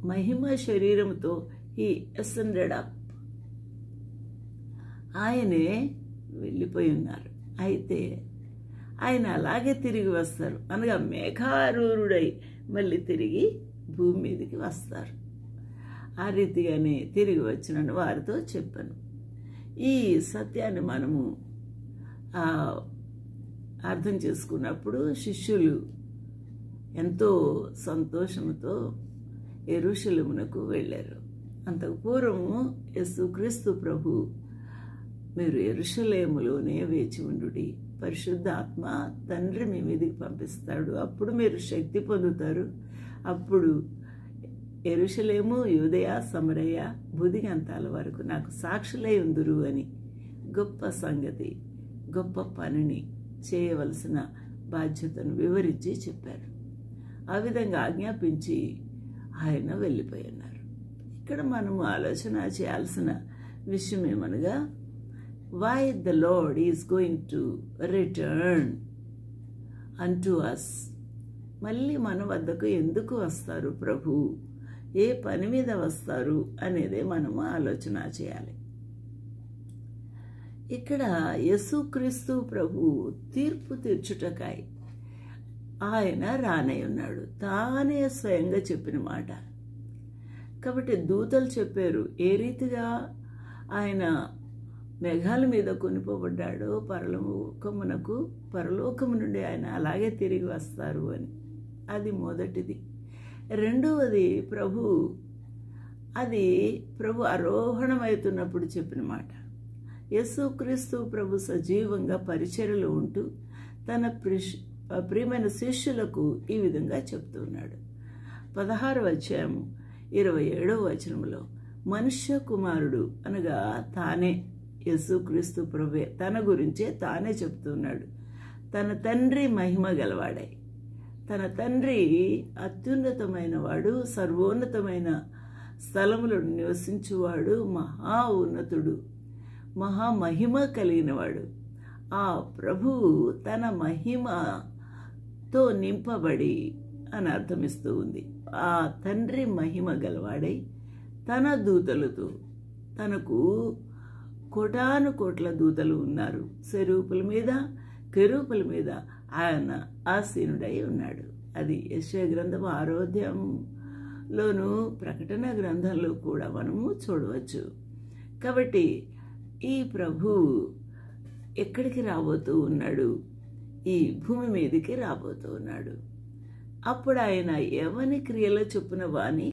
మహిమ శరీరంతో he ascended up. ఆయనే వెళ్ళిపోయి ఉన్నారు. అయితే ఆయన అలాగే తిరిగి వస్తారు, అనగా మేఘారూరుడై మళ్ళీ తిరిగి భూమి మీదకి వస్తారు. ఆ రీతిగానే తిరిగి వచ్చినని వారితో చెప్పాను. ఈ సత్యాన్ని మనము అర్థం చేసుకున్నప్పుడు శిష్యులు ఎంతో సంతోషంతో యెరూషలేమునకు వెళ్ళారు. అంతకు పూర్వము యేసుక్రీస్తు ప్రభు, మీరు యెరూషలేములోనే వేచి ఉండుడి, పరిశుద్ధ ఆత్మ తండ్రి మీ మీదకి పంపిస్తాడు, అప్పుడు మీరు శక్తి పొందుతారు, అప్పుడు యెరూషలేము, యూదయ, సమరయ, భూదిగంతాల వరకు నాకు సాక్షులై ఉందురు అని గొప్ప సంగతి, గొప్ప పనిని, చేయవలసిన బాధ్యతను వివరించి చెప్పారు. ఆ విధంగా ఆజ్ఞాపించి ఆయన వెళ్ళిపోయి ఉన్నారు. ఇక్కడ మనము ఆలోచన చేయాల్సిన విషయం ఏమనగా, why the Lord is going to return unto us. మళ్ళీ మన వద్దకు ఎందుకు వస్తారు ప్రభు, ఏ పని మీద వస్తారు అనేదే మనము ఆలోచన చేయాలి. ఇక్కడ యేసుక్రీస్తు ప్రభు తీర్పు తీర్చుటకై ఆయన రానై ఉన్నాడు, తానే స్వయంగా చెప్పిన మాట. కాబట్టి దూతలు చెప్పారు ఏ రీతిగా ఆయన మేఘాల మీద కొనిపోబడ్డాడో పరలోకము నుండి ఆయన అలాగే తిరిగి వస్తారు అని. అది మొదటిది. రెండవది అది ప్రభు ఆరోహణమవుతున్నప్పుడు చెప్పిన మాట. యేసుక్రీస్తు ప్రభు సజీవంగా పరిచర్యలో ఉంటూ తన ప్రియమైన శిష్యులకు ఈ విధంగా చెప్తున్నాడు. 16వ అధ్యాయం 27వ వచనంలో, మనుష్య కుమారుడు అనగా తానే, యేసుక్రీస్తు ప్రభువే తన గురించే తానే చెప్తున్నాడు. తన తండ్రి మహిమ గలవాడై, తన తండ్రి అత్యున్నతమైన వాడు, సర్వోన్నతమైన స్థలములో నివసించువాడు, మహా ఉన్నతుడు, మహామహిమ కలిగినవాడు. ఆ ప్రభువు తన మహిమతో నింపబడి అని అర్థమిస్తూ ఉంది. ఆ తండ్రి మహిమ గలవాడై తన దూతలతో, తనకు కోటాను కోట్ల దూతలు ఉన్నారు, సెరూపుల మీద కెరూపుల మీద ఆయన ఆసీనుడై ఉన్నాడు. అది యెషయా గ్రంథం 6వ అధ్యాయంలోను, ప్రకటన గ్రంథంలో కూడా మనము చూడవచ్చు. కాబట్టి ఈ ప్రభు ఎక్కడికి రాబోతూ ఉన్నాడు, ఈ భూమి మీదకి రాబోతూ ఉన్నాడు. అప్పుడు ఆయన ఎవని క్రియల చొప్పున వాని